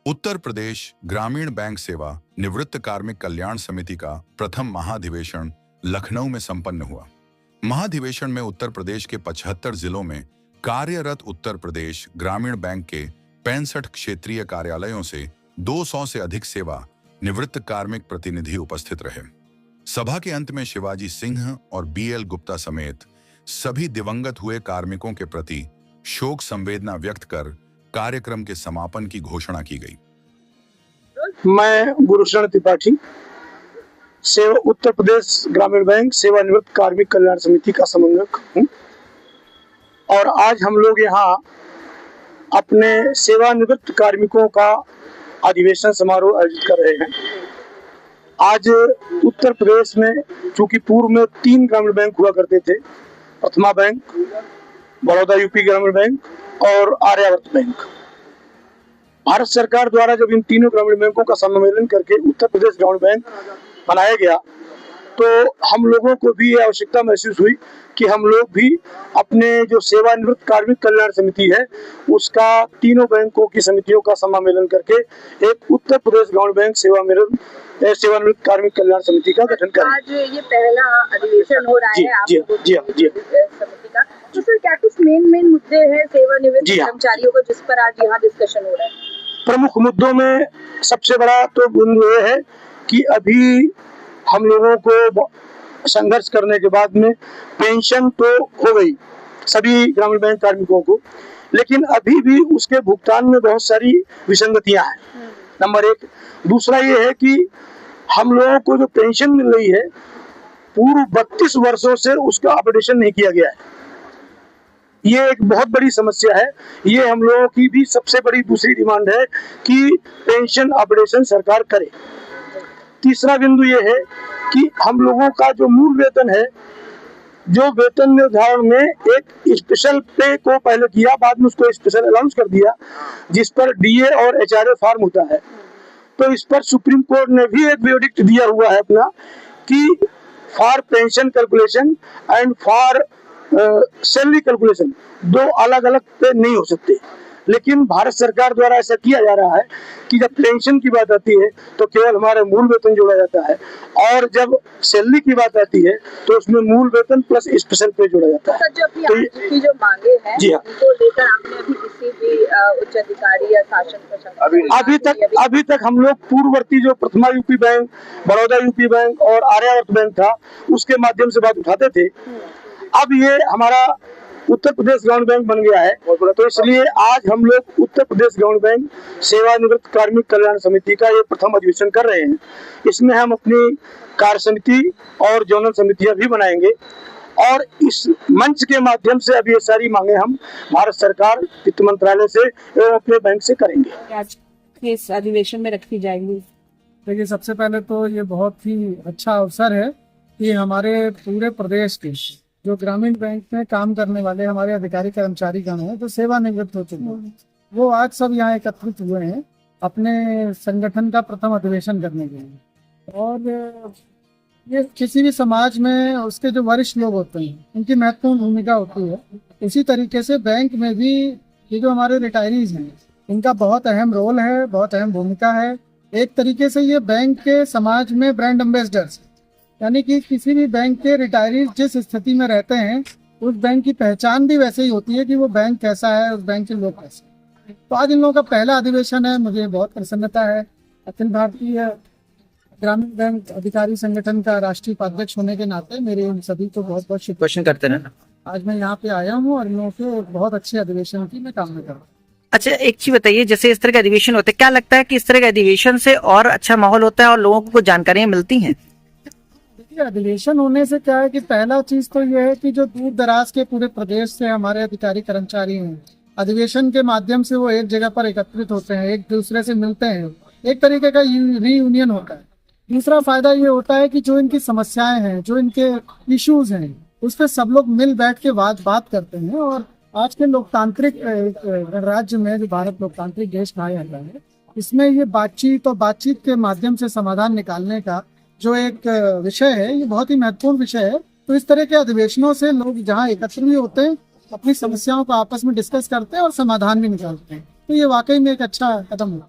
उत्तर प्रदेश ग्रामीण बैंक सेवा निवृत्त कार्मिक कल्याण समिति का प्रथम महाधिवेशन लखनऊ में संपन्न हुआ। महाधिवेशन में उत्तर प्रदेश के 75 जिलों में कार्यरत उत्तर प्रदेश ग्रामीण बैंक के 65 क्षेत्रीय कार्यालयों से 200 से अधिक सेवा निवृत्त कार्मिक प्रतिनिधि उपस्थित रहे। सभा के अंत में शिवाजी सिंह और BL गुप्ता समेत सभी दिवंगत हुए कार्मिकों के प्रति शोक संवेदना व्यक्त कर कार्यक्रम के समापन की घोषणा की गई। मैं गुरुशरण त्रिपाठी उत्तर प्रदेश ग्रामीण बैंक सेवानिवृत्त कार्मिक कल्याण समिति का समन्वयक हूँ और आज हम लोग यहाँ अपने सेवानिवृत्त कार्मिकों का अधिवेशन समारोह आयोजित कर रहे हैं। आज उत्तर प्रदेश में चूंकि पूर्व में 3 ग्रामीण बैंक हुआ करते थे, प्रथमा बैंक, बड़ौदा यूपी ग्रामीण बैंक और आर्यावर्त बैंक। भारत सरकार द्वारा जब इन तीनों ग्रामीण बैंकों का सम्मेलन करके उत्तर प्रदेश ग्रामीण बैंक बनाया गया तो हम लोगों को भी ये आवश्यकता महसूस हुई कि हम लोग भी अपने जो सेवानिवृत्त कार्मिक कल्याण समिति है उसका तीनों बैंकों की समितियों का सम्मेलन करके एक उत्तर प्रदेश ग्रामीण बैंक सेवानिवृत्त कार्मिक कल्याण समिति का गठन करें। आज ये पहला अधिवेशन हो रहा है समिति का, तो सर क्या कुछ मेन मुद्दे हैं सेवानिवृत्त कर्मचारियों को जिस पर आज यहाँ डिस्कशन हो रहा है? प्रमुख मुद्दों में सबसे बड़ा तो बिंदु ये है कि अभी हम लोगों को संघर्ष करने के बाद में पेंशन तो हो गई सभी ग्रामीण बैंक कार्मिकों को, लेकिन अभी भी उसके भुगतान में बहुत सारी विसंगतियां हैं। नंबर 1। दूसरा ये है कि हम लोगों को जो पेंशन मिल रही है पूर्व 32 वर्षों से उसका अपडेशन नहीं किया गया है। ये एक बहुत बड़ी समस्या है। ये हम लोगों की भी सबसे बड़ी दूसरी डिमांड है कि पेंशन अपडेशन सरकार करे। तीसरा बिंदु ये है कि हम लोगों का जो मूल वेतन है, जो वेतन निर्धारण में एक स्पेशल पे को पहले किया, बाद में उसको स्पेशल अलाउंस कर दिया, जिस पर DA और HRA फॉर्म होता है, तो इस पर सुप्रीम कोर्ट ने भी एक वर्डिक्ट दिया हुआ है अपना कि for pension calculation and for salary calculation 2 अलग अलग पे नहीं हो सकते। लेकिन भारत सरकार द्वारा ऐसा किया जा रहा है कि जब पेंशन की बात आती है तो केवल हमारा मूल वेतन जोड़ा जाता है और जब सैलरी की बात आती है तो उसमें मूल वेतन प्लस स्पेशल पे जोड़ा जाता है। तो की जो मांगे हैं उनको लेकर आपने अभी किसी भी उच्च अधिकारी या शासन प्रशासन अभी तक हम लोग पूर्ववर्ती जो प्रथमा UP bank, Baroda UP bank और आर्यावर्त बैंक था उसके माध्यम से बात उठाते थे। अब ये हमारा उत्तर प्रदेश ग्रामीण बैंक बन गया है, तो इसलिए आज हम लोग उत्तर प्रदेश ग्रामीण बैंक सेवानिवृत्त कार्मिक कल्याण समिति का ये प्रथम अधिवेशन कर रहे हैं। इसमें हम अपनी कार्य समिति और जोनल समितियां भी बनाएंगे और इस मंच के माध्यम से अब ये सारी मांगे हम भारत सरकार वित्त मंत्रालय से एवं अपने बैंक से करेंगे। आज इस अधिवेशन में रखी जाएंगी। देखिए, सबसे पहले तो ये बहुत ही अच्छा अवसर है कि हमारे पूरे प्रदेश के जो ग्रामीण बैंक में काम करने वाले हमारे अधिकारी कर्मचारी गण हैं, जो सेवानिवृत्त हो चुके हैं, वो आज सब यहाँ एकत्रित हुए हैं अपने संगठन का प्रथम अधिवेशन करने के लिए। और ये किसी भी समाज में उसके जो वरिष्ठ लोग होते हैं उनकी महत्वपूर्ण भूमिका होती है। इसी तरीके से बैंक में भी ये जो हमारे रिटायरीज हैं इनका बहुत अहम रोल है, बहुत अहम भूमिका है। एक तरीके से ये बैंक के समाज में ब्रांड एम्बेसडर्स, यानी कि किसी भी बैंक के रिटायरीज जिस स्थिति में रहते हैं उस बैंक की पहचान भी वैसे ही होती है कि वो बैंक कैसा है, उस बैंक के लोग कैसे हैं। तो आज इन लोगों का पहला अधिवेशन है, मुझे बहुत प्रसन्नता है। अखिल भारतीय ग्रामीण बैंक अधिकारी संगठन का राष्ट्रीय उपाध्यक्ष होने के नाते मेरे इन सभी को बहुत बहुत क्वेश्चन करते रहना। आज मैं यहाँ पे आया हूँ और इन लोगों के बहुत अच्छे अधिवेशन की मैं कामना कर रहा हूँ। अच्छा, एक चीज बताइए, जैसे इस तरह के अधिवेशन होते हैं, क्या लगता है कि इस तरह के अधिवेशन से और अच्छा माहौल होता है और लोगों को कुछ जानकारियां मिलती हैं? अधिवेशन होने से क्या है कि पहला चीज तो ये है कि जो दूर दराज के पूरे प्रदेश से हमारे अधिकारी कर्मचारी हैं, अधिवेशन के माध्यम से वो एक जगह पर एकत्रित होते हैं, एक दूसरे से मिलते हैं, एक तरीके का रीयूनियन होता है। दूसरा फायदा ये होता है कि जो इनकी समस्याएं हैं, जो इनके इश्यूज हैं, उस पर सब लोग मिल बैठ के बात करते हैं। और आज के लोकतांत्रिक राज्य में, जो भारत लोकतांत्रिक देश कहा जाता है, इसमें ये बातचीत के माध्यम से समाधान निकालने का जो एक विषय है, ये बहुत ही महत्वपूर्ण विषय है। तो इस तरह के अधिवेशनों से लोग जहाँ एकत्र भी होते हैं, अपनी समस्याओं को आपस में डिस्कस करते हैं और समाधान भी निकालते हैं। तो ये वाकई में एक अच्छा कदम है।